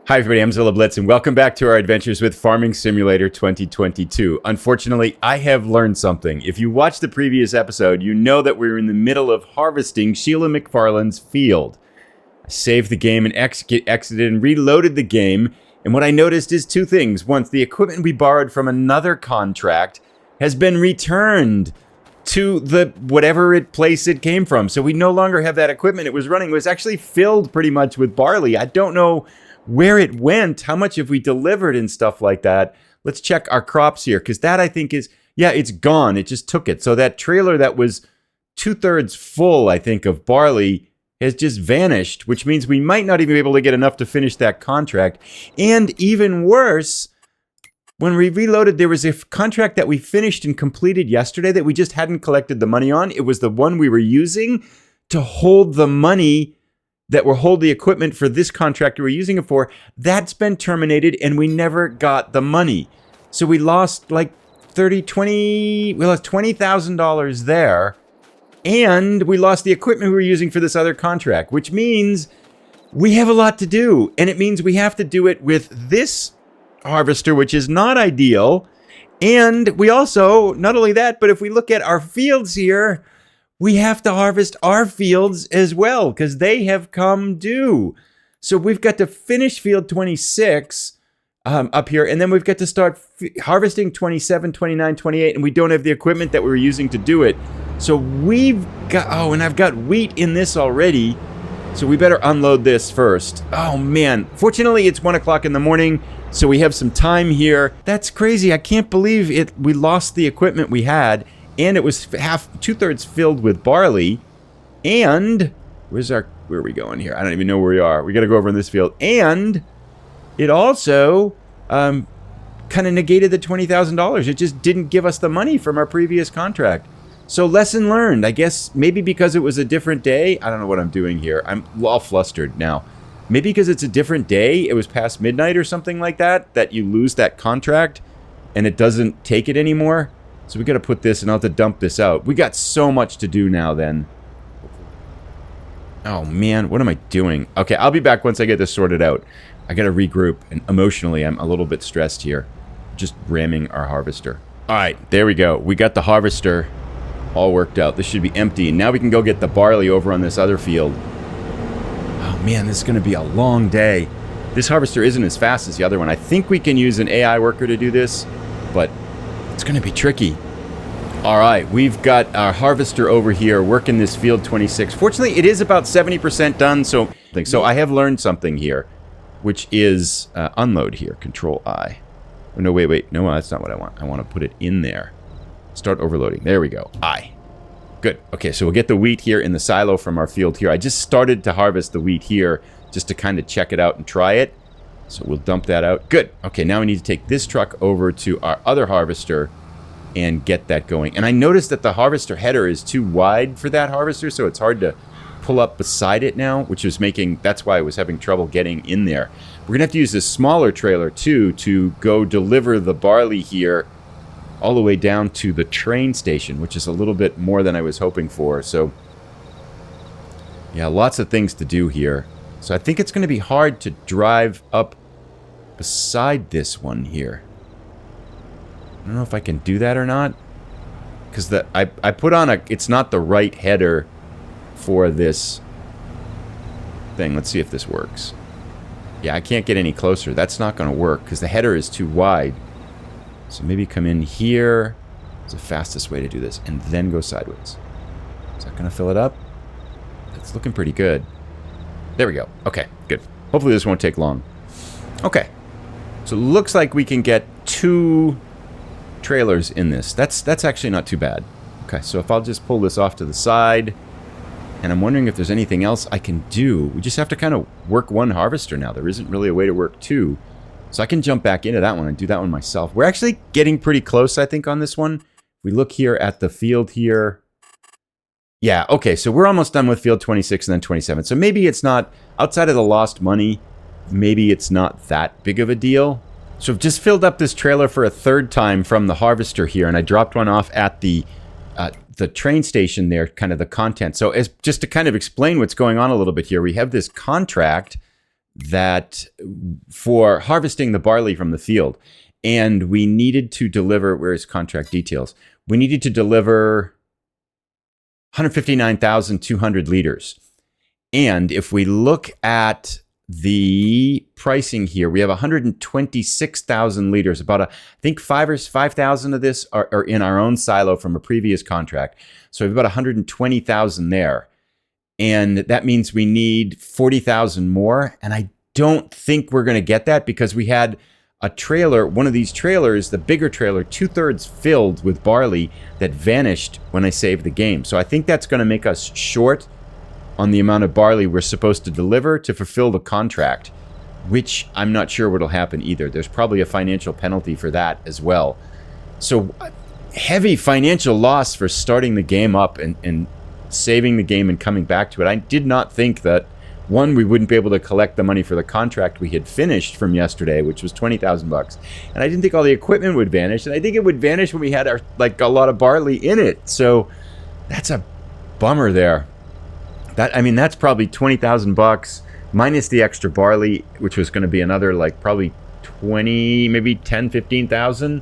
Hi everybody, I'm Zilla Blitz and welcome back to our adventures with Farming Simulator 2022. Unfortunately, I have learned something. If you watched the previous episode, you know that we were in the middle of harvesting Sheila McFarlane's field. I saved the game and exited and reloaded the game, and what I noticed is two things. One, the equipment we borrowed from another contract has been returned to the whatever place it came from. So we no longer have that equipment. It was running. It was actually filled pretty much with barley. I don't know where it went, how much have we delivered and stuff like that. Let's check our crops here, because that I think is, yeah, it's gone. It just took it. So that trailer that was 2/3 full, I think, of barley has just vanished, which means we might not even be able to get enough to finish that contract. And even worse, when we reloaded, there was a contract that we finished and completed yesterday that we just hadn't collected the money on. It was the one we were using to hold the money that will hold the equipment for this contract we're using it for. That's been terminated and we never got the money. So we lost like we lost $20,000 there, and we lost the equipment we were using for this other contract, which means we have a lot to do, and it means we have to do it with this harvester, which is not ideal. And we also, not only that, but if we look at our fields here, we have to harvest our fields as well because they have come due. So we've got to finish field 26 up here, and then we've got to start harvesting 27, 29, 28, and we don't have the equipment that we were using to do it. So we've got, oh, and I've got wheat in this already, so we better unload this first. Oh man, fortunately it's 1 o'clock in the morning, so we have some time here. That's crazy, I can't believe it. We lost the equipment we had, and it was 2/3 filled with barley. And where are we going here? I don't even know where we are. We got to go over in this field. And it also kind of negated the $20,000. It just didn't give us the money from our previous contract. So lesson learned. I guess maybe because it was a different day. I don't know what I'm doing here. I'm all flustered now. Maybe because it's a different day. It was past midnight or something like that, that you lose that contract and it doesn't take it anymore. So we got to put this, and I'll have to dump this out. We got so much to do now then. Oh man, what am I doing? Okay, I'll be back once I get this sorted out. I got to regroup, and emotionally I'm a little bit stressed here. Just ramming our harvester. All right, there we go. We got the harvester all worked out. This should be empty, and now we can go get the barley over on this other field. Oh man, this is going to be a long day. This harvester isn't as fast as the other one. I think we can use an AI worker to do this, but it's going to be tricky. All right, we've got our harvester over here working this field 26. Fortunately, it is about 70% done, so I have learned something here, which is unload here, Control I. Oh, no, wait. No, that's not what I want. I want to put it in there. Start overloading. There we go. I. Good. Okay, so we'll get the wheat here in the silo from our field here. I just started to harvest the wheat here just to kind of check it out and try it. So we'll dump that out. Good. Okay, now we need to take this truck over to our other harvester and get that going. And I noticed that the harvester header is too wide for that harvester, so it's hard to pull up beside it now, which is that's why I was having trouble getting in there. We're going to have to use this smaller trailer, too, to go deliver the barley here all the way down to the train station, which is a little bit more than I was hoping for. So, yeah, lots of things to do here. So I think it's going to be hard to drive up beside this one here. I don't know if I can do that or not, because I put on it's not the right header for this thing. Let's see if this works. Yeah, I can't get any closer. That's not going to work because the header is too wide. So maybe come in here. It's the fastest way to do this, and then go sideways. Is that going to fill it up? That's looking pretty good. There we go. Okay, good. Hopefully this won't take long. Okay. So it looks like we can get 2 trailers in this. That's actually not too bad. Okay, so if I'll just pull this off to the side, and I'm wondering if there's anything else I can do. We just have to kind of work one harvester now. There isn't really a way to work 2. So I can jump back into that one and do that one myself. We're actually getting pretty close, I think, on this one. If we look here at the field here. Yeah, okay, so we're almost done with field 26 and then 27. So maybe it's not, outside of the lost money, maybe it's not that big of a deal. So I've just filled up this trailer for a 3rd time from the harvester here, and I dropped one off at the train station there, kind of the content. So just to kind of explain what's going on a little bit here, we have this contract that for harvesting the barley from the field. And we needed to deliver, where's contract details? We needed to deliver 159,200 liters. And if we look at the pricing here, we have 126,000 liters. About I think 5,000 of this are in our own silo from a previous contract. So we have about 120,000 there. And that means we need 40,000 more. And I don't think we're going to get that because we had a trailer, one of these trailers, the bigger trailer, 2/3 filled with barley that vanished when I saved the game. So I think that's going to make us short on the amount of barley we're supposed to deliver to fulfill the contract, which I'm not sure what'll happen either. There's probably a financial penalty for that as well. So heavy financial loss for starting the game up and saving the game and coming back to it. I did not think that, one, we wouldn't be able to collect the money for the contract we had finished from yesterday, which was 20,000 bucks. And I didn't think all the equipment would vanish. And I think it would vanish when we had our, like, a lot of barley in it. So that's a bummer there. That's probably 20,000 bucks minus the extra barley, which was going to be another, like, probably 20, maybe 10, 15,000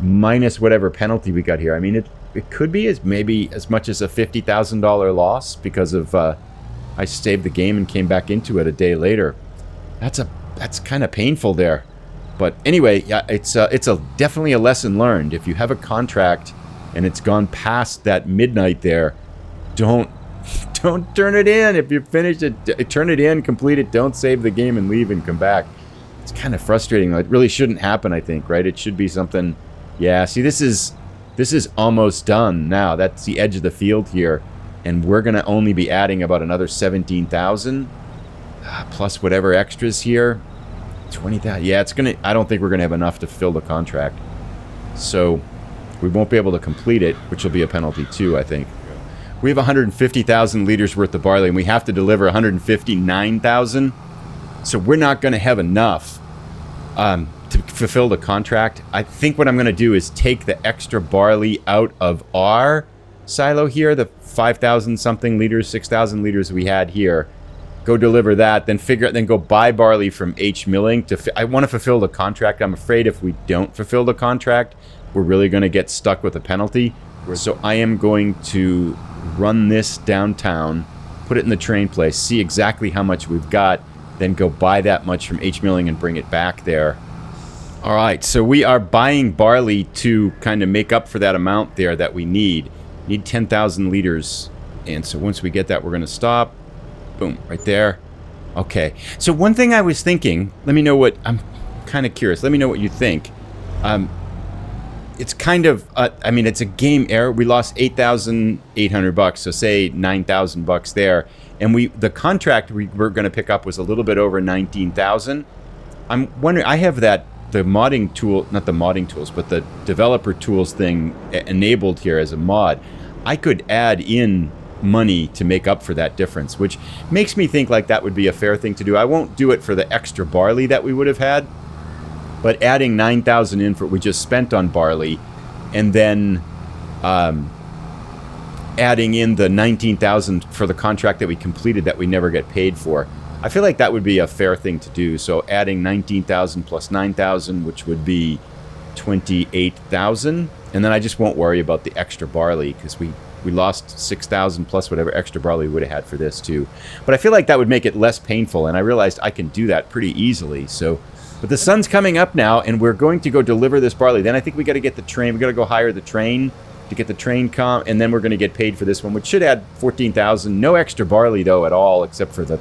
minus whatever penalty we got here. I mean, it could be maybe as much as a $50,000 loss because of I saved the game and came back into it a day later. That's kind of painful there. But anyway, yeah, it's definitely a lesson learned. If you have a contract and it's gone past that midnight there, don't turn it in. If you finish it, turn it in, complete it, don't save the game and leave and come back. It's kind of frustrating. It really shouldn't happen, I think, right? It should be something. Yeah, see, this is almost done now. That's the edge of the field here. And we're going to only be adding about another 17,000 plus whatever extras here. 20,000. Yeah, I don't think we're going to have enough to fill the contract. So we won't be able to complete it, which will be a penalty too, I think. We have 150,000 liters worth of barley, and we have to deliver 159,000. So we're not going to have enough to fulfill the contract. I think what I'm going to do is take the extra barley out of our silo here, the 5,000 something liters, 6,000 liters we had here. Go deliver that, then go buy barley from H Milling. I want to fulfill the contract. I'm afraid if we don't fulfill the contract, we're really going to get stuck with a penalty. So I am going to run this downtown, put it in the train place, see exactly how much we've got, then go buy that much from H Milling and bring it back there. All right, so we are buying barley to kind of make up for that amount there that we need. Need 10,000 liters. And so once we get that, we're going to stop. Boom, right there. Okay. So one thing I was thinking, let me know what, I'm kind of curious. Let me know what you think. It's kind of, it's a game error. We lost 8,800 bucks. So say 9,000 bucks there. And the contract we were going to pick up was a little bit over 19,000. I'm wondering, I have the modding tool, not the modding tools, but the developer tools thing enabled here as a mod. I could add in money to make up for that difference, which makes me think like that would be a fair thing to do. I won't do it for the extra barley that we would have had, but adding 9,000 in for what we just spent on barley, and then adding in the 19,000 for the contract that we completed that we never get paid for. I feel like that would be a fair thing to do. So adding 19,000 plus 9,000, which would be 28,000. And then I just won't worry about the extra barley because we lost 6,000 plus whatever extra barley we would have had for this too. But I feel like that would make it less painful. And I realized I can do that pretty easily. So, but the sun's coming up now and we're going to go deliver this barley. Then I think we got to get the train. We got to go hire the train to get the train and then we're going to get paid for this one, which should add 14,000. No extra barley though at all, except for the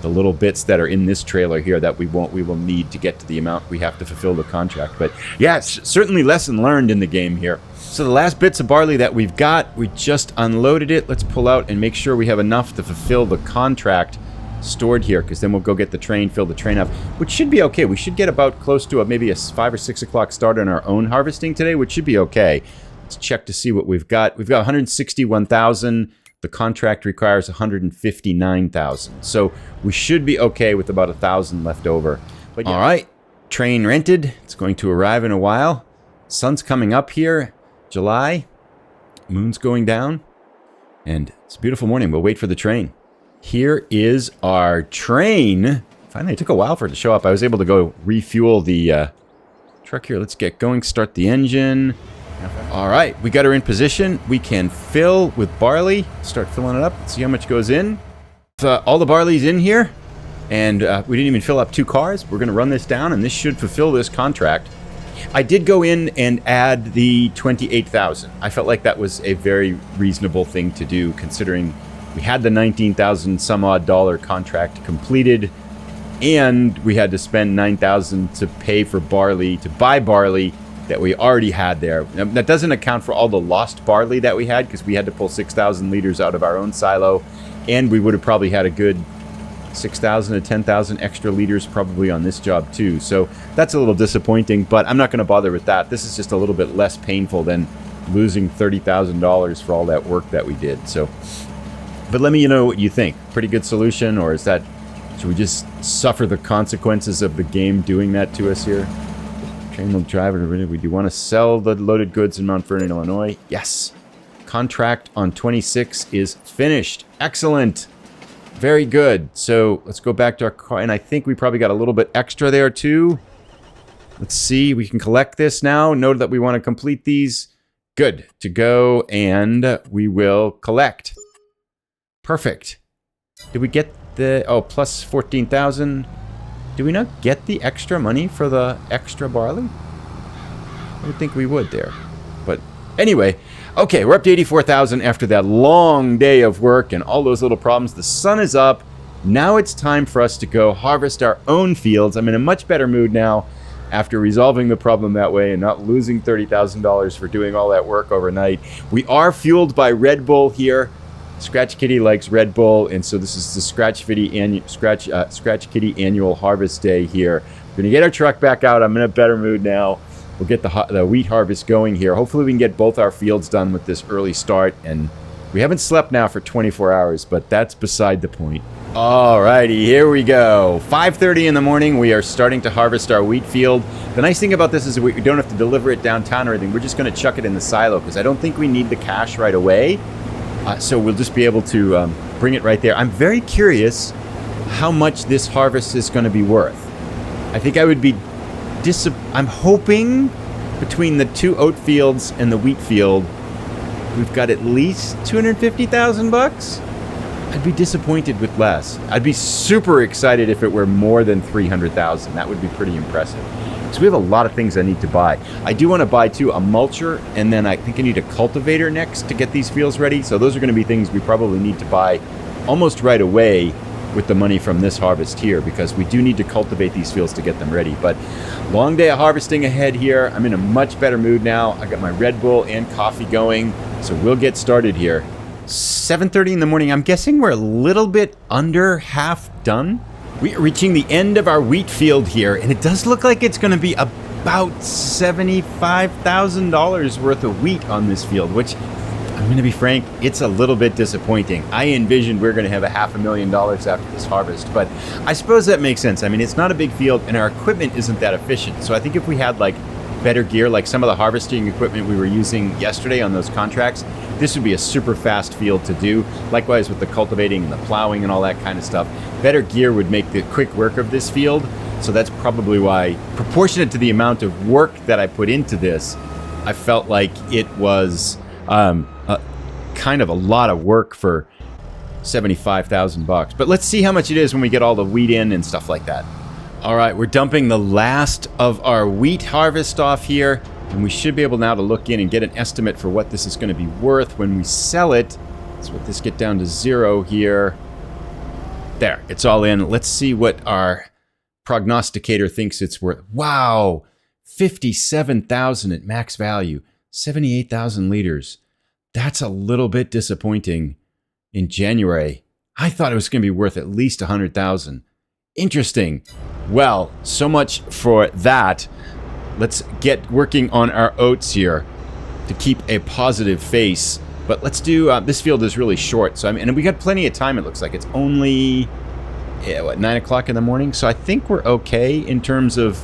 little bits that are in this trailer here that we will need to get to the amount we have to fulfill the contract. But yeah, certainly lesson learned in the game here. So the last bits of barley that we've got, we just unloaded it. Let's pull out and make sure we have enough to fulfill the contract stored here, because then we'll go get the train, fill the train up, which should be okay. We should get about close to maybe a 5 or 6 o'clock start on our own harvesting today, which should be okay. Let's check to see what we've got. We've got 161,000. The contract requires 159,000. So we should be okay with about 1,000 left over. But yeah. All right, train rented. It's going to arrive in a while. Sun's coming up here. July. Moon's going down. And it's a beautiful morning. We'll wait for the train. Here is our train Finally, it took a while for it to show up. I was able to go refuel the truck here. Let's get going. Start the engine. All right, we got her in position. We can fill with barley. Start filling it up. See how much goes in. All the barley's in here, and we didn't even fill up 2 cars. We're going to run this down, and this should fulfill this contract. I did go in and add the 28,000. I felt like that was a very reasonable thing to do, considering we had the 19,000 some odd dollar contract completed, and we had to spend 9,000 to pay for barley, to buy barley that we already had there. Now, that doesn't account for all the lost barley that we had, because we had to pull 6,000 liters out of our own silo, and we would have probably had a good 6,000 to 10,000 extra liters probably on this job too. So that's a little disappointing, but I'm not going to bother with that. This is just a little bit less painful than losing $30,000 for all that work that we did. So, but let me know what you think. Pretty good solution, or is that, should we just suffer the consequences of the game doing that to us here? Train the driver. We do want to sell the loaded goods in Mount Vernon, Illinois. Yes. Contract on 26 is finished. Excellent. Very good. So let's go back to our car, and I think we probably got a little bit extra there too. Let's see. We can collect this now. Note that we want to complete these. Good to go, and we will collect. Perfect. Did we get the plus 14,000? Did we not get the extra money for the extra barley? I would think we would there. But anyway, okay, we're up to 84,000 after that long day of work and all those little problems. The sun is up. Now it's time for us to go harvest our own fields. I'm in a much better mood now after resolving the problem that way and not losing $30,000 for doing all that work overnight. We are fueled by Red Bull here. Scratch Kitty likes Red Bull, and so this is the Scratch Kitty annual harvest day here. We're going to get our truck back out. I'm in a better mood now. We'll get the wheat harvest going here. Hopefully we can get both our fields done with this early start, and we haven't slept now for 24 hours, but that's beside the point. Alrighty, here we go. 5:30 in the morning, we are starting to harvest our wheat field. The nice thing about this is we don't have to deliver it downtown or anything. We're just going to chuck it in the silo, because I don't think we need the cash right away. So we'll just be able to bring it right there. I'm very curious how much this harvest is going to be worth. I think I would be I'm hoping between the 2 oat fields and the wheat field, we've got at least 250,000 bucks. I'd be disappointed with less. I'd be super excited if it were more than 300,000. That would be pretty impressive. So we have a lot of things I need to buy. I do want to buy too a mulcher, and then I think I need a cultivator next to get these fields ready. So those are going to be things we probably need to buy almost right away with the money from this harvest here, because we do need to cultivate these fields to get them ready. But long day of harvesting ahead here. I'm in a much better mood now. I got my Red Bull and coffee going, so we'll get started here. 7:30 in the morning. I'm guessing we're a little bit under half done. We are reaching the end of our wheat field here, and it does look like it's going to be about $75,000 worth of wheat on this field, which, I'm going to be frank, it's a little bit disappointing. I envisioned we're going to have $500,000 after this harvest, but I suppose that makes sense. I mean, it's not a big field, and our equipment isn't that efficient. So I think if we had like better gear, like some of the harvesting equipment we were using yesterday on those contracts, this would be a super fast field to do. Likewise with the cultivating and the plowing and all that kind of stuff. Better gear would make the quick work of this field. So that's probably why, proportionate to the amount of work that I put into this, I felt like it was kind of a lot of work for 75,000 bucks. But let's see how much it is when we get all the wheat in and stuff like that. All right, we're dumping the last of our wheat harvest off here, and we should be able now to look in and get an estimate for what this is going to be worth when we sell it. Let's let this get down to 0 here. There, it's all in. Let's see what our prognosticator thinks it's worth. Wow, 57,000 at max value, 78,000 liters. That's a little bit disappointing in January. I thought it was going to be worth at least 100,000. Interesting. Well, so much for that. Let's get working on our oats here to keep a positive face. But let's do, this field is really short. So and we got plenty of time, it looks like. It's only, 9 o'clock in the morning? So I think we're okay in terms of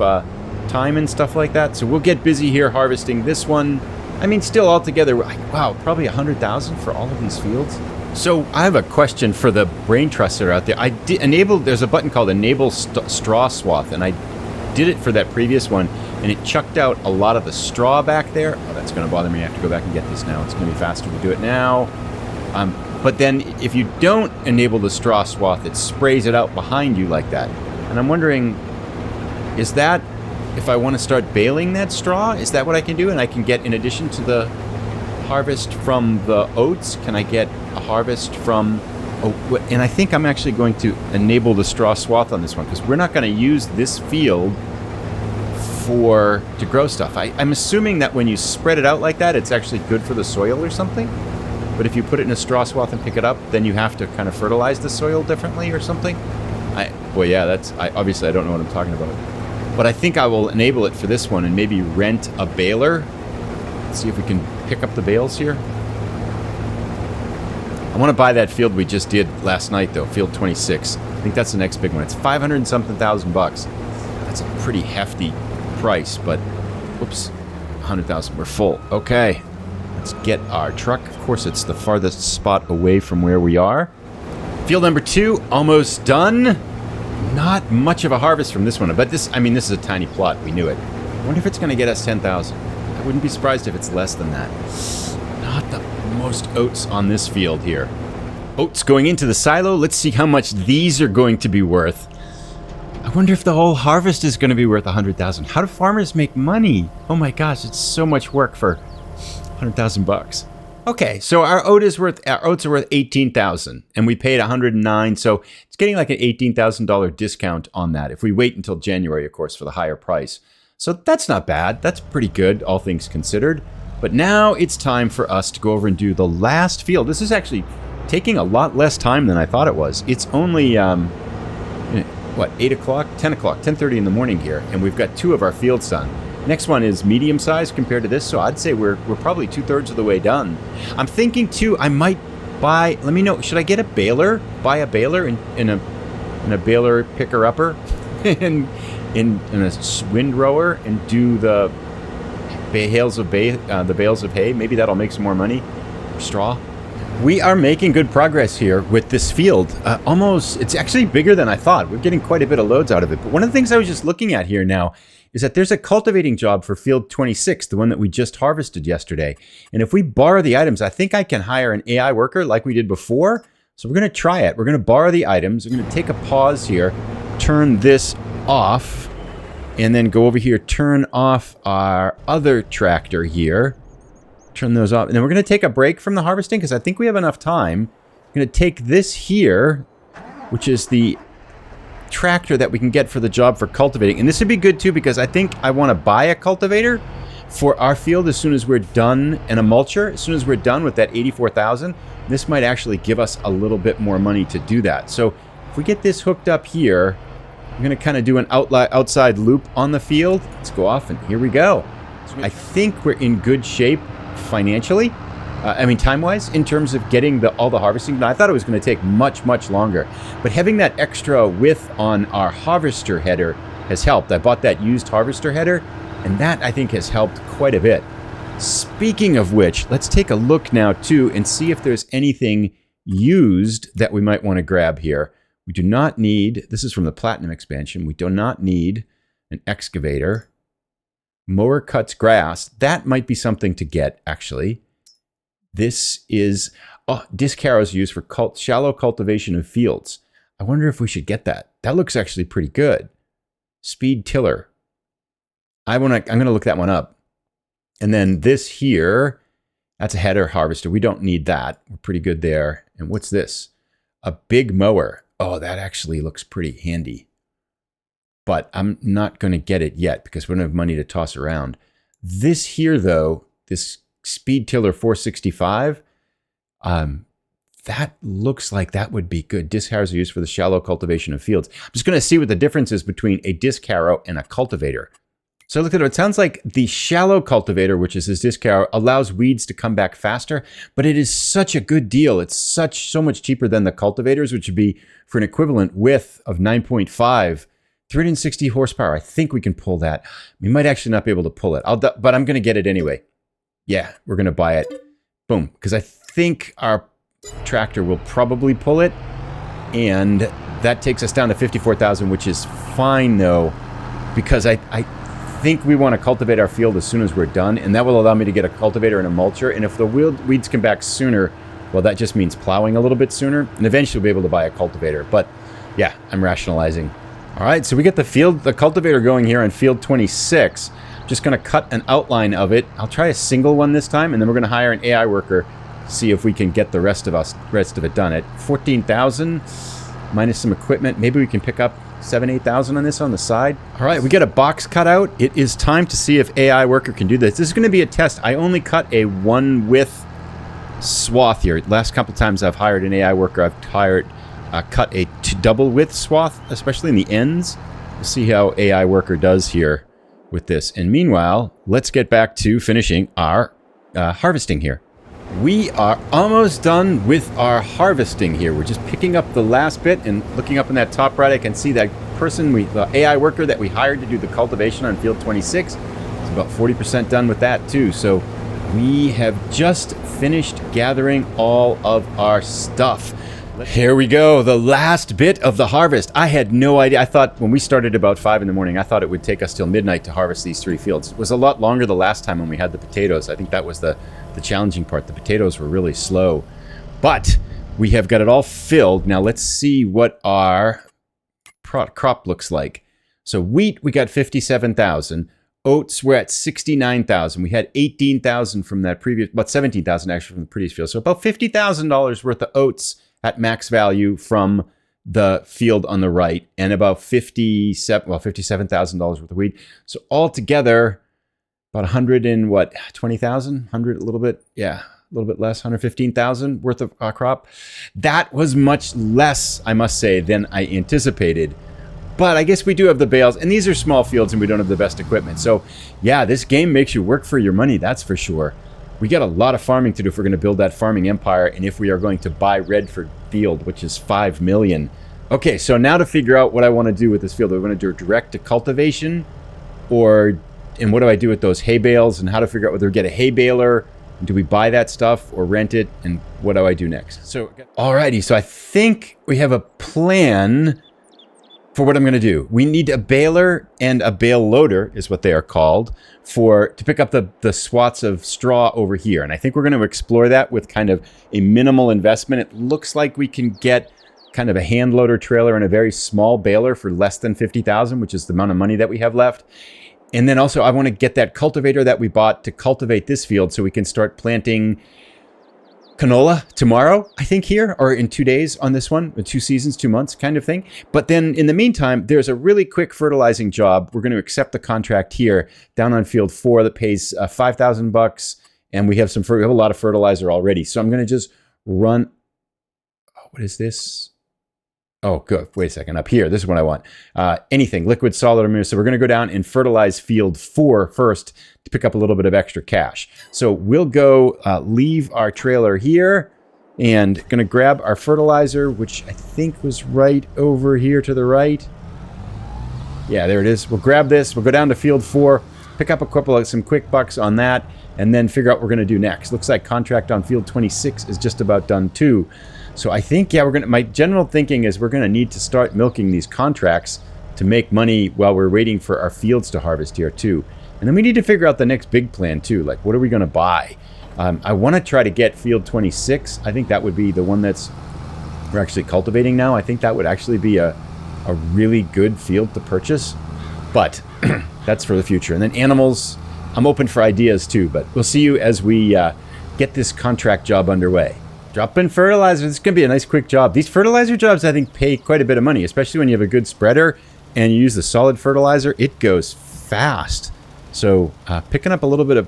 time and stuff like that. So we'll get busy here harvesting this one. I mean, still altogether, wow, probably 100,000 for all of these fields. So I have a question for the brain trusts that are out there. I did enable. There's a button called Enable Straw Swath, and I did it for that previous one, and it chucked out a lot of the straw back there. Oh, that's going to bother me. I have to go back and get this now. It's going to be faster to do it now. But then if you don't enable the straw swath, it sprays it out behind you like that. And I'm wondering, is that, if I want to start baling that straw, is that what I can do? And I can get, in addition to the harvest from the oats, can I get a harvest from... Oh, and I think I'm actually going to enable the straw swath on this one, because we're not going to use this field to grow stuff. I'm assuming that when you spread it out like that, it's actually good for the soil or something. But if you put it in a straw swath and pick it up, then you have to kind of fertilize the soil differently or something. Obviously I don't know what I'm talking about. But I think I will enable it for this one and maybe rent a baler. Let's see if we can pick up the bales here. I want to buy that field we just did last night, though, field 26. I think that's the next big one. It's 500 and something thousand bucks. That's a pretty hefty price, but whoops, 100,000. We're full. Okay, let's get our truck. Of course, it's the farthest spot away from where we are. Field number 2, almost done. Not much of a harvest from this one, but this is a tiny plot. We knew it. I wonder if it's going to get us 10,000. I wouldn't be surprised if it's less than that. Not the most oats on this field here. Oats going into the silo. Let's see how much these are going to be worth. I wonder if the whole harvest is going to be worth 100,000. How do farmers make money? Oh my gosh, it's so much work for 100,000 bucks. Okay, so our oats are worth 18,000, and we paid 109, so it's getting like an $18,000 discount on that if we wait until January, of course, for the higher price. So that's not bad. That's pretty good, all things considered. But now it's time for us to go over and do the last field. This is actually taking a lot less time than I thought it was. It's only 8 o'clock, 10 o'clock, 10:30 in the morning here, and we've got 2 of our fields done. Next one is medium size compared to this, so I'd say we're probably 2/3 of the way done. I'm thinking too, I might buy. Let me know. Should I get a baler? Buy a baler in a baler picker upper, in a windrower, and do the bales of hay. Maybe that'll make some more money. Straw. We are making good progress here with this field. It's actually bigger than I thought. We're getting quite a bit of loads out of it. But one of the things I was just looking at here now is that there's a cultivating job for field 26, the one that we just harvested yesterday. And if we borrow the items, I think I can hire an AI worker like we did before. So we're going to try it. We're going to borrow the items. We're going to take a pause here, turn this off, and then go over here, turn off our other tractor here. Turn those off. And then we're going to take a break from the harvesting because I think we have enough time. I'm going to take this here, which is the tractor that we can get for the job for cultivating. And this would be good too because I think I want to buy a cultivator for our field as soon as we're done, and a mulcher as soon as we're done with that 84,000. This might actually give us a little bit more money to do that. So if we get this hooked up here, I'm going to kind of do an outside loop on the field. Let's go off, and here we go. I think we're in good shape financially. Time-wise, in terms of getting all the harvesting done. I thought it was going to take much, much longer. But having that extra width on our harvester header has helped. I bought that used harvester header, and that, I think, has helped quite a bit. Speaking of which, let's take a look now, too, and see if there's anything used that we might want to grab here. We do not need, this is from the Platinum expansion, we do not need an excavator. Mower cuts grass. That might be something to get, actually. This is disc harrows used for shallow cultivation of fields. I wonder if we should get that. That looks actually pretty good. Speed tiller. I'm gonna look that one up. And then this here, that's a header harvester. We don't need that. We're pretty good there. And what's this? A big mower. Oh, that actually looks pretty handy. But I'm not going to get it yet because we don't have money to toss around. This here, though, this Speed Tiller 465, that looks like that would be good. Disc harrows are used for the shallow cultivation of fields. I'm just going to see what the difference is between a disc harrow and a cultivator. So look at it. It sounds like the shallow cultivator, which is this disc harrow, allows weeds to come back faster, but it is such a good deal. It's so much cheaper than the cultivators, which would be for an equivalent width of 9.5, 360 horsepower. I think we can pull that. We might actually not be able to pull it, but I'm going to get it anyway. Yeah, we're going to buy it. Boom. Because I think our tractor will probably pull it. And that takes us down to 54,000, which is fine though, because I think we want to cultivate our field as soon as we're done, and that will allow me to get a cultivator and a mulcher. And if the weeds come back sooner, well, that just means plowing a little bit sooner, and eventually we'll be able to buy a cultivator. But yeah, I'm rationalizing. All right, so we get the cultivator going here on field 26. Just going to cut an outline of it. I'll try a single one this time, and then we're going to hire an AI worker to see if we can get the rest of it done. At 14,000 minus some equipment, maybe we can pick up 7,000-8,000 on this on the side. All right, we get a box cut out. It is time to see if AI worker can do this. This is going to be a test. I only cut a one width swath here. Last couple times I've hired an AI worker, I've cut a double width swath, especially in the ends. We'll see how AI worker does here with this. And meanwhile, let's get back to finishing our harvesting here. We are almost done with our harvesting here. We're just picking up the last bit, and looking up in that top right, I can see that person, the AI worker that we hired to do the cultivation on field 26. It's about 40% done with that too. So we have just finished gathering all of our stuff. Here we go, the last bit of the harvest. I had no idea. I thought when we started about 5 in the morning, I thought it would take us till midnight to harvest these 3 fields. It was a lot longer the last time when we had the potatoes. I think that was the challenging part. The potatoes were really slow. But we have got it all filled. Now let's see what our crop looks like. So wheat, we got 57,000. Oats, we're at 69,000. We had 18,000 from that previous, about 17,000 actually from the previous field. So about $50,000 worth of oats at max value from the field on the right, and about $57,000 worth of wheat. So altogether, about 100 and what, 20,000? 100, a little bit, yeah, a little bit less, 115,000 worth of crop. That was much less, I must say, than I anticipated. But I guess we do have the bales, and these are small fields and we don't have the best equipment. So yeah, this game makes you work for your money, that's for sure. We got a lot of farming to do if we're going to build that farming empire, and if we are going to buy Redford Field, which is 5 million. Okay, so now to figure out what I want to do with this field. Do I want to do direct to cultivation, and what do I do with those hay bales, and how to figure out whether we get a hay baler, and do we buy that stuff or rent it, and what do I do next? So, alrighty, so I think we have a plan for what I'm going to do. We need a baler and a bale loader, is what they are called, to pick up the swaths of straw over here. And I think we're going to explore that with kind of a minimal investment. It looks like we can get kind of a hand loader trailer and a very small baler for less than 50,000, which is the amount of money that we have left. And then also I want to get that cultivator that we bought to cultivate this field so we can start planting canola tomorrow, I think, here, or in 2 days on this one, 2 seasons, 2 months kind of thing. But then in the meantime, there's a really quick fertilizing job. We're going to accept the contract here down on field 4 that pays $5,000, and we have a lot of fertilizer already. So I'm going to just run. Oh, what is this? Oh, good. Wait a second. Up here, this is what I want. Anything, liquid, solid, or mineral. So we're going to go down and fertilize field 4 first to pick up a little bit of extra cash. So we'll go leave our trailer here and going to grab our fertilizer, which I think was right over here to the right. Yeah, there it is. We'll grab this. We'll go down to field 4, pick up some quick bucks on that, and then figure out what we're going to do next. Looks like contract on field 26 is just about done too. So I think, yeah, my general thinking is we're going to need to start milking these contracts to make money while we're waiting for our fields to harvest here too. And then we need to figure out the next big plan too. Like, what are we going to buy? I want to try to get field 26. I think that would be the one we're actually cultivating now. I think that would actually be a really good field to purchase. But that's for the future. And then animals, I'm open for ideas too. But we'll see you as we get this contract job underway. Drop in fertilizer. This is going to be a nice quick job. These fertilizer jobs, I think, pay quite a bit of money, especially when you have a good spreader and you use the solid fertilizer. It goes fast. So picking up a little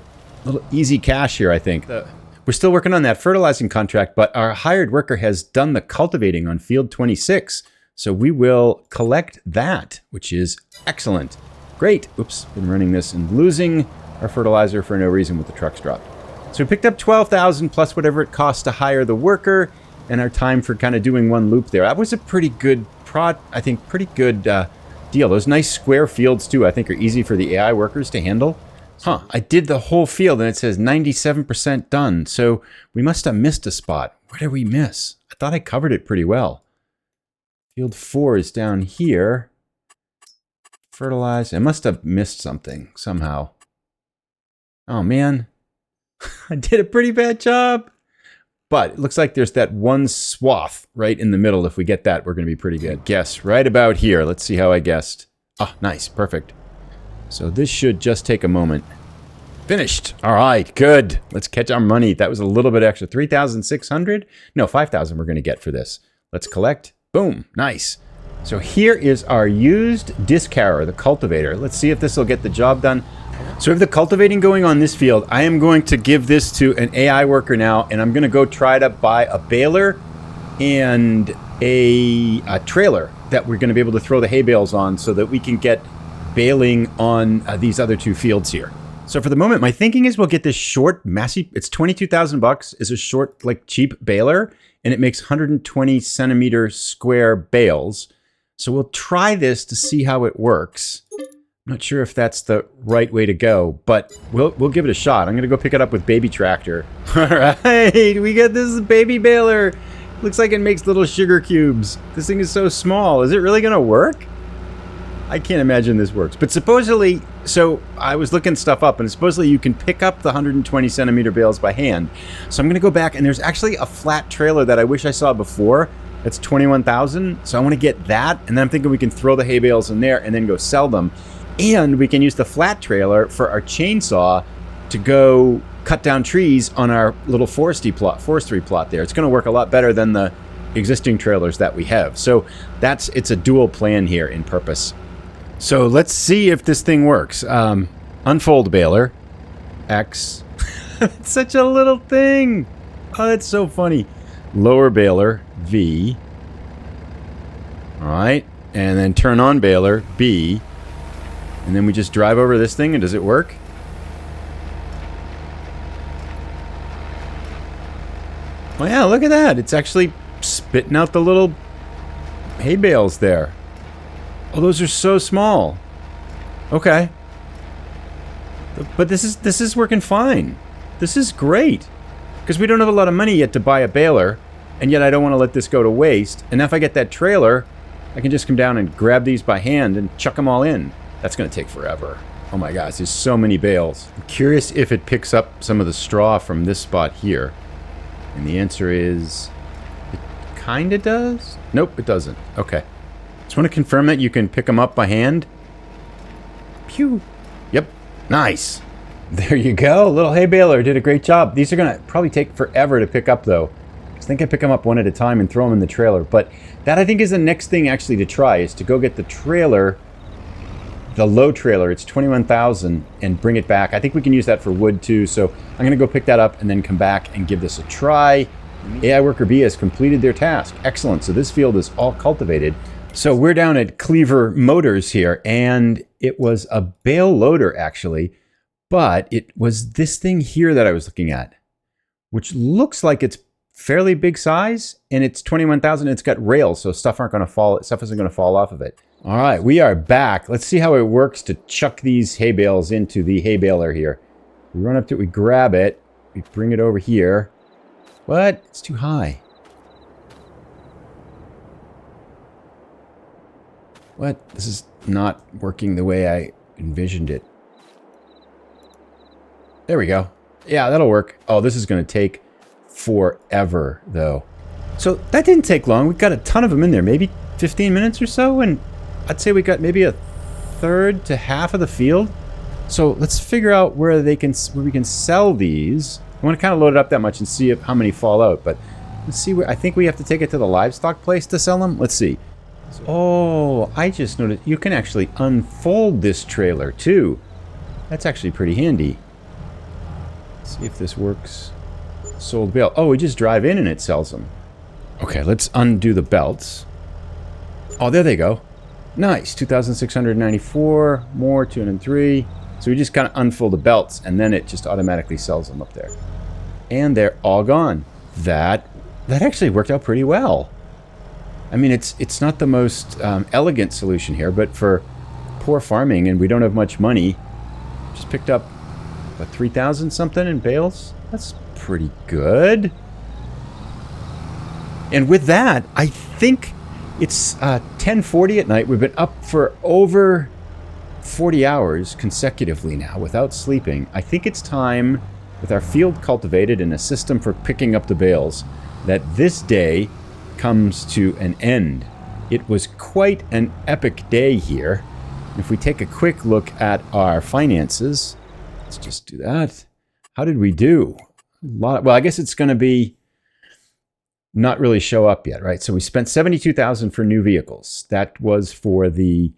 easy cash here, I think. We're still working on that fertilizing contract, but our hired worker has done the cultivating on field 26. So we will collect that, which is excellent. Great. Oops, been running this and losing our fertilizer for no reason with the trucks dropped. So we picked up 12,000 plus whatever it costs to hire the worker, and our time for kind of doing one loop there. That was a pretty good deal. Those nice square fields too, I think, are easy for the AI workers to handle. Huh, I did the whole field and it says 97% done. So we must have missed a spot. Where did we miss? I thought I covered it pretty well. Field 4 is down here. Fertilize. I must have missed something somehow. Oh man, I did a pretty bad job. But it looks like there's that one swath right in the middle. If we get that, we're going to be pretty good. Guess right about here. Let's see how I guessed. Oh, nice. Perfect. So this should just take a moment. Finished. All right, good. Let's catch our money. That was a little bit extra. 3,600? No, 5,000 we're going to get for this. Let's collect. Boom. Nice. So here is our used disc harrower, the cultivator. Let's see if this will get the job done. So we have the cultivating going on this field. I am going to give this to an AI worker now, and I'm going to go try to buy a baler and a trailer that we're going to be able to throw the hay bales on so that we can get baling on these other two fields here. So for the moment, my thinking is we'll get this short, massive, it's 22,000 bucks, is a short, like cheap baler, and it makes 120 centimeter square bales. So we'll try this to see how it works. I'm not sure if that's the right way to go, but we'll give it a shot. I'm going to go pick it up with baby tractor. All right, we got this baby baler. Looks like it makes little sugar cubes. This thing is so small. Is it really going to work? I can't imagine this works. But supposedly, so I was looking stuff up, and supposedly you can pick up the 120 centimeter bales by hand. So I'm going to go back, and there's actually a flat trailer that I wish I saw before. That's 21,000. So I want to get that, and then I'm thinking we can throw the hay bales in there and then go sell them. And we can use the flat trailer for our chainsaw to go cut down trees on our little forestry plot there. It's going to work a lot better than the existing trailers that we have. So it's a dual plan here in purpose. So let's see if this thing works. Unfold baler. X. It's such a little thing. Oh, that's so funny. Lower baler. V. All right. And then turn on baler. B. And then we just drive over this thing, and does it work? Oh yeah, look at that. It's actually spitting out the little hay bales there. Oh, those are so small. Okay. But this is working fine. This is great. Because we don't have a lot of money yet to buy a baler, and yet I don't want to let this go to waste. And if I get that trailer, I can just come down and grab these by hand and chuck them all in. That's going to take forever. Oh my gosh, there's so many bales. I'm curious if it picks up some of the straw from this spot here. And the answer is, it kind of does? Nope, it doesn't. Okay. Just want to confirm that you can pick them up by hand. Pew. Yep. Nice. There you go. Little hay baler did a great job. These are going to probably take forever to pick up, though. I think I pick them up one at a time and throw them in the trailer. But that, I think, is the next thing actually to try, is to go get the trailer, the low trailer. It's 21,000, and bring it back. I think we can use that for wood, too. So I'm going to go pick that up and then come back and give this a try. AI Worker B has completed their task. Excellent. So this field is all cultivated. So we're down at Cleaver Motors here, and it was a bale loader, actually. But it was this thing here that I was looking at, which looks like it's fairly big size, and it's 21,000. It's got rails, so stuff isn't going to fall off of it. All right, we are back. Let's see how it works to chuck these hay bales into the hay baler here. We run up to it, we grab it, we bring it over here. What? It's too high. What? This is not working the way I envisioned it. There we go. Yeah, that'll work. Oh, this is going to take forever, though. So that didn't take long. We got a ton of them in there, maybe 15 minutes or so, and I'd say we got maybe a third to half of the field. So let's figure out where we can sell these. I want to kind of load it up that much and see how many fall out. But let's see where. I think we have to take it to the livestock place to sell them. Let's see. Oh, I just noticed you can actually unfold this trailer too. That's actually pretty handy. Let's see if this works. Sold bale. Oh, we just drive in and it sells them. Okay, let's undo the belts. Oh, there they go. Nice. 2,694. More. 203. So we just kind of unfold the belts, and then it just automatically sells them up there. And they're all gone. That actually worked out pretty well. I mean, it's not the most elegant solution here, but for poor farming, and we don't have much money, just picked up About 3,000 something in bales. That's pretty good. And with that, I think it's 10:40 at night. We've been up for over 40 hours consecutively now without sleeping. I think it's time, with our field cultivated and a system for picking up the bales, that this day comes to an end. It was quite an epic day here. If we take a quick look at our finances, let's just do that. How did we do? Well, I guess it's going to be not really show up yet, right? So we spent $72,000 for new vehicles. That was for the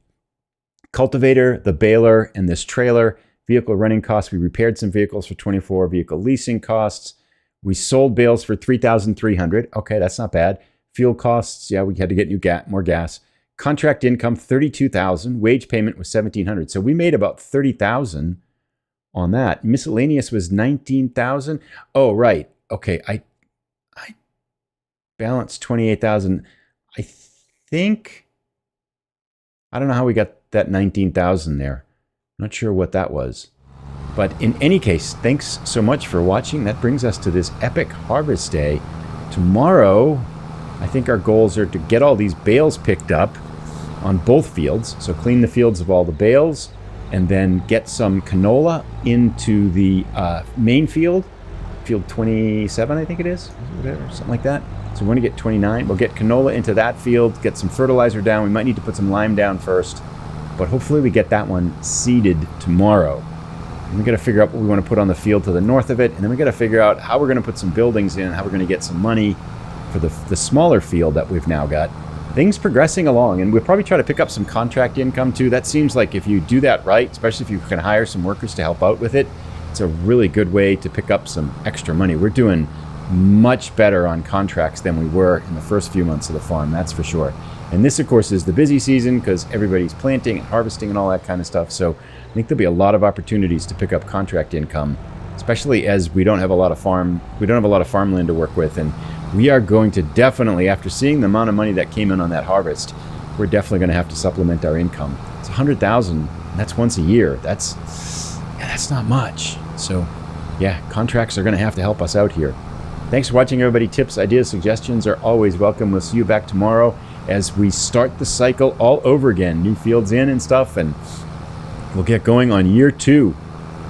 cultivator, the baler, and this trailer. Vehicle running costs, we repaired some vehicles for $24,000. Vehicle leasing costs, we sold bales for $3,300. Okay, that's not bad. Fuel costs, yeah, we had to get more gas. Contract income, $32,000. Wage payment was $1,700. So we made about $30,000 on that. Miscellaneous was $19,000. Oh, right. Okay, I balanced $28,000. I think, I don't know how we got that $19,000 there. I'm not sure what that was. But in any case, thanks so much for watching. That brings us to this epic harvest day. Tomorrow, I think our goals are to get all these bales picked up on both fields. So clean the fields of all the bales and then get some canola into the main field. Field 27, I think it is, whatever, something like that. So we're going to get 29. We'll get canola into that field, get some fertilizer down. We might need to put some lime down first, but hopefully we get that one seeded tomorrow. And we got to figure out what we want to put on the field to the north of it, and then we got to figure out how we're going to put some buildings in, how we're going to get some money for the smaller field that we've now got. Things progressing along, and we'll probably try to pick up some contract income too. That seems like if you do that right, especially if you can hire some workers to help out with it, it's a really good way to pick up some extra money. We're doing much better on contracts than we were in the first few months of the farm, that's for sure. And this, of course, is the busy season because everybody's planting and harvesting and all that kind of stuff. So I think there'll be a lot of opportunities to pick up contract income, especially as we don't have a lot of farmland to work with. And we are going to definitely, after seeing the amount of money that came in on that harvest, we're definitely going to have to supplement our income. It's $100,000. That's once a year. That's not much. So yeah, contracts are going to have to help us out here. Thanks for watching, everybody. Tips, ideas, suggestions are always welcome. We'll see you back tomorrow as we start the cycle all over again. New fields in and stuff, and we'll get going on year 2